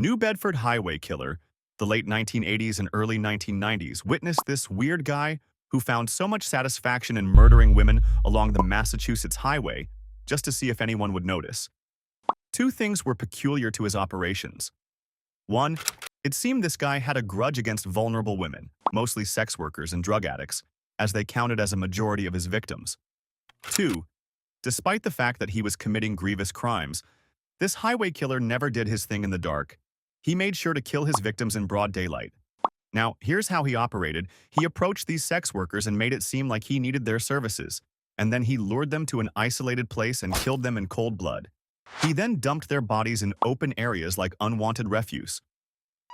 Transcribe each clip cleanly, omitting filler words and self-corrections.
New Bedford highway killer, the late 1980s and early 1990s, witnessed this weird guy who found so much satisfaction in murdering women along the Massachusetts highway just to see if anyone would notice. Two things were peculiar to his operations. One, it seemed this guy had a grudge against vulnerable women, mostly sex workers and drug addicts, as they counted as a majority of his victims. Two, despite the fact that he was committing grievous crimes, this highway killer never did his thing in the dark. He made sure to kill his victims in broad daylight. Now, here's how he operated. He approached these sex workers and made it seem like he needed their services, and then he lured them to an isolated place and killed them in cold blood. He then dumped their bodies in open areas like unwanted refuse.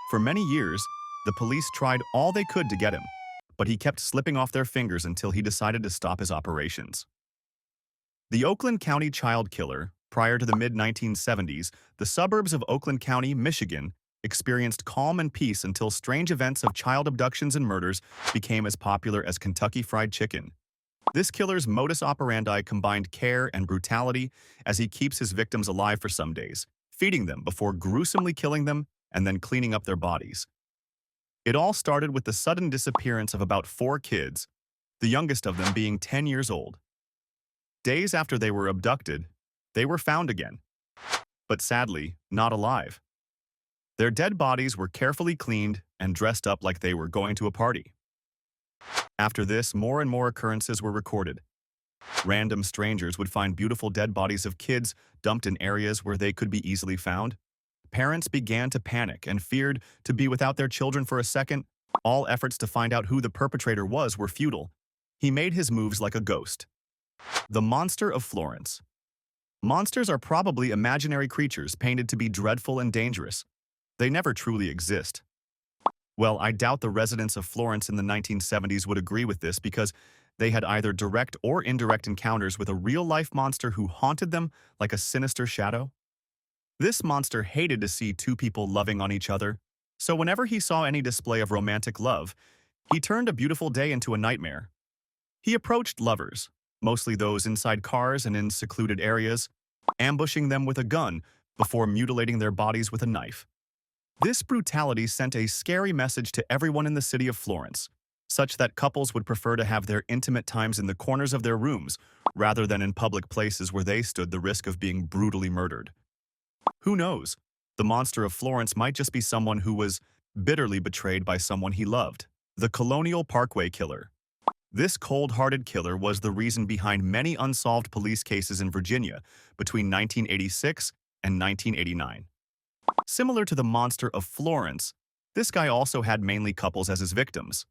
For many years, the police tried all they could to get him, but he kept slipping off their fingers until he decided to stop his operations. The Oakland County child killer. Prior to the mid-1970s, the suburbs of Oakland County, Michigan, experienced calm and peace until strange events of child abductions and murders became as popular as Kentucky Fried Chicken. This killer's modus operandi combined care and brutality as he keeps his victims alive for some days, feeding them before gruesomely killing them and then cleaning up their bodies. It all started with the sudden disappearance of about 4 kids, the youngest of them being 10 years old. Days after they were abducted, they were found again, but sadly, not alive. Their dead bodies were carefully cleaned and dressed up like they were going to a party. After this, more and more occurrences were recorded. Random strangers would find beautiful dead bodies of kids dumped in areas where they could be easily found. Parents began to panic and feared to be without their children for a second. All efforts to find out who the perpetrator was were futile. He made his moves like a ghost. The Monster of Florence. Monsters are probably imaginary creatures painted to be dreadful and dangerous. They never truly exist. Well, I doubt the residents of Florence in the 1970s would agree with this because they had either direct or indirect encounters with a real-life monster who haunted them like a sinister shadow. This monster hated to see two people loving on each other, so whenever he saw any display of romantic love, he turned a beautiful day into a nightmare. He approached lovers, mostly those inside cars and in secluded areas, ambushing them with a gun before mutilating their bodies with a knife. This brutality sent a scary message to everyone in the city of Florence, such that couples would prefer to have their intimate times in the corners of their rooms rather than in public places where they stood the risk of being brutally murdered. Who knows? The Monster of Florence might just be someone who was bitterly betrayed by someone he loved. The Colonial Parkway Killer. This cold-hearted killer was the reason behind many unsolved police cases in Virginia between 1986 and 1989. Similar to the Monster of Florence, this guy also had mainly couples as his victims.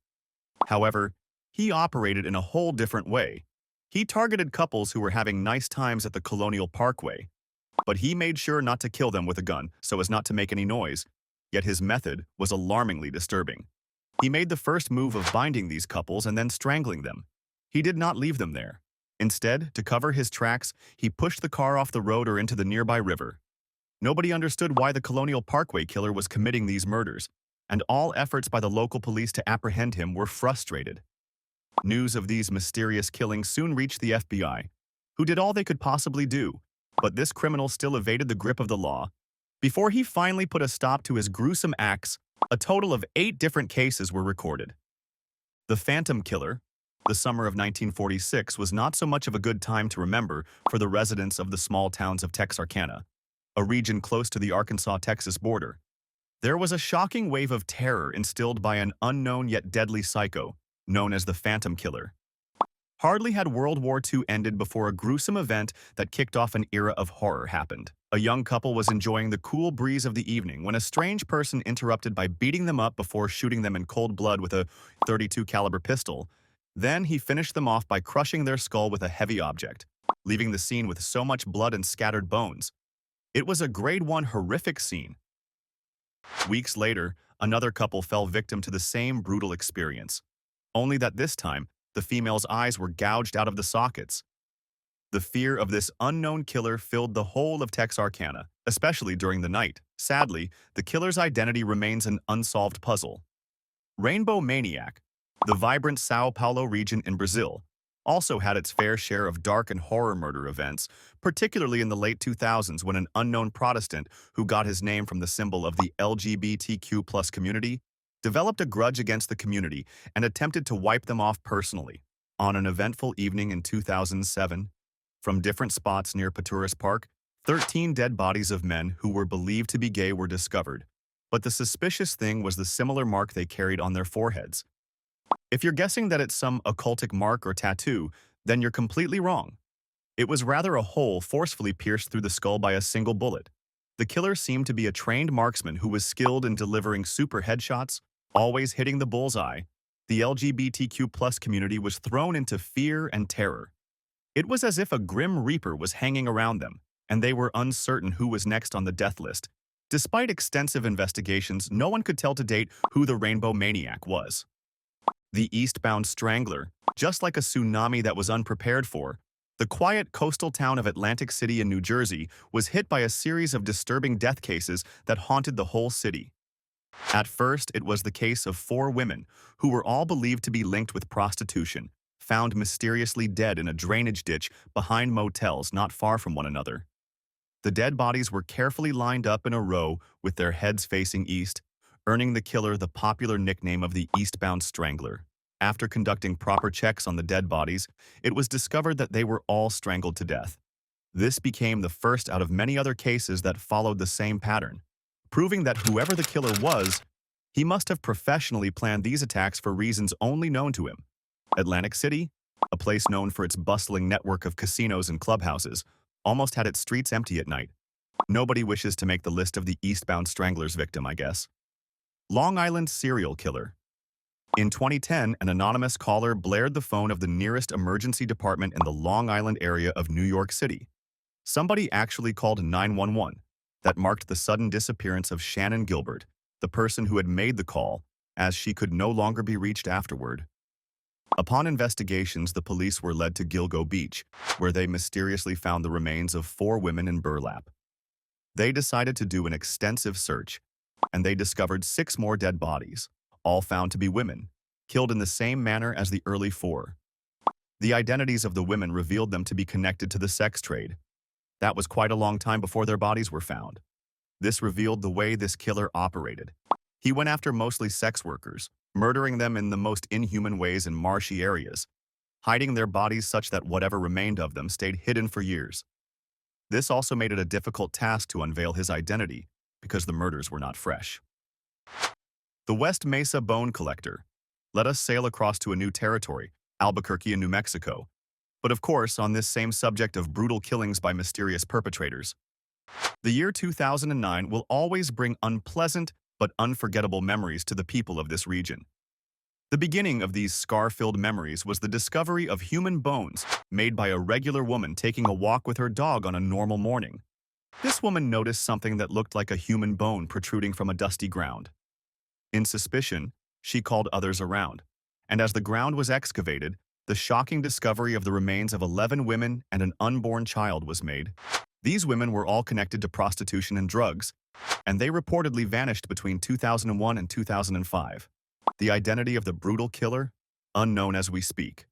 However, he operated in a whole different way. He targeted couples who were having nice times at the Colonial Parkway, but he made sure not to kill them with a gun so as not to make any noise, yet his method was alarmingly disturbing. He made the first move of binding these couples and then strangling them. He did not leave them there. Instead, to cover his tracks, he pushed the car off the road or into the nearby river. Nobody understood why the Colonial Parkway killer was committing these murders, and all efforts by the local police to apprehend him were frustrated. News of these mysterious killings soon reached the FBI, who did all they could possibly do, but this criminal still evaded the grip of the law. Before he finally put a stop to his gruesome acts, a total of 8 different cases were recorded. The Phantom Killer. The summer of 1946 was not so much of a good time to remember for the residents of the small towns of Texarkana, a region close to the Arkansas-Texas border. There was a shocking wave of terror instilled by an unknown yet deadly psycho, known as the Phantom Killer. Hardly had World War II ended before a gruesome event that kicked off an era of horror happened. A young couple was enjoying the cool breeze of the evening when a strange person interrupted by beating them up before shooting them in cold blood with a .32 caliber pistol. Then he finished them off by crushing their skull with a heavy object, leaving the scene with so much blood and scattered bones. It was a grade 1 horrific scene. Weeks later, another couple fell victim to the same brutal experience, only that this time, the female's eyes were gouged out of the sockets. The fear of this unknown killer filled the whole of Texarkana, especially during the night. Sadly, the killer's identity remains an unsolved puzzle. Rainbow Maniac. The vibrant São Paulo region in Brazil, also had its fair share of dark and horror murder events, particularly in the late 2000s when an unknown Protestant who got his name from the symbol of the LGBTQ+ community developed a grudge against the community and attempted to wipe them off personally. On an eventful evening in 2007, from different spots near Paturas Park, 13 dead bodies of men who were believed to be gay were discovered, but the suspicious thing was the similar mark they carried on their foreheads. If you're guessing that it's some occultic mark or tattoo, then you're completely wrong. It was rather a hole forcefully pierced through the skull by a single bullet. The killer seemed to be a trained marksman who was skilled in delivering super headshots, always hitting the bullseye. The LGBTQ+ community was thrown into fear and terror. It was as if a grim reaper was hanging around them, and they were uncertain who was next on the death list. Despite extensive investigations, no one could tell to date who the Rainbow Maniac was. The Eastbound Strangler, just like a tsunami that was unprepared for, the quiet coastal town of Atlantic City in New Jersey was hit by a series of disturbing death cases that haunted the whole city. At first, it was the case of 4 women, who were all believed to be linked with prostitution, found mysteriously dead in a drainage ditch behind motels not far from one another. The dead bodies were carefully lined up in a row with their heads facing east, earning the killer the popular nickname of the Eastbound Strangler. After conducting proper checks on the dead bodies, it was discovered that they were all strangled to death. This became the first out of many other cases that followed the same pattern, proving that whoever the killer was, he must have professionally planned these attacks for reasons only known to him. Atlantic City, a place known for its bustling network of casinos and clubhouses, almost had its streets empty at night. Nobody wishes to make the list of the Eastbound Strangler's victim, I guess. Long Island serial killer. In 2010, an anonymous caller blared the phone of the nearest emergency department in the Long Island area of New York City. Somebody actually called 911. That marked the sudden disappearance of Shannon Gilbert, the person who had made the call, as she could no longer be reached afterward. Upon investigations, the police were led to Gilgo Beach, where they mysteriously found the remains of 4 women in burlap. They decided to do an extensive search, and they discovered 6 more dead bodies, all found to be women, killed in the same manner as the early 4. The identities of the women revealed them to be connected to the sex trade. That was quite a long time before their bodies were found. This revealed the way this killer operated. He went after mostly sex workers, murdering them in the most inhuman ways in marshy areas, hiding their bodies such that whatever remained of them stayed hidden for years. This also made it a difficult task to unveil his identity, because the murders were not fresh. The West Mesa Bone Collector. Let us sail across to a new territory, Albuquerque in New Mexico. But of course, on this same subject of brutal killings by mysterious perpetrators. The year 2009 will always bring unpleasant but unforgettable memories to the people of this region. The beginning of these scar-filled memories was the discovery of human bones made by a regular woman taking a walk with her dog on a normal morning. This woman noticed something that looked like a human bone protruding from a dusty ground. In suspicion, she called others around, and as the ground was excavated, the shocking discovery of the remains of 11 women and an unborn child was made. These women were all connected to prostitution and drugs, and they reportedly vanished between 2001 and 2005. The identity of the brutal killer? Unknown as we speak.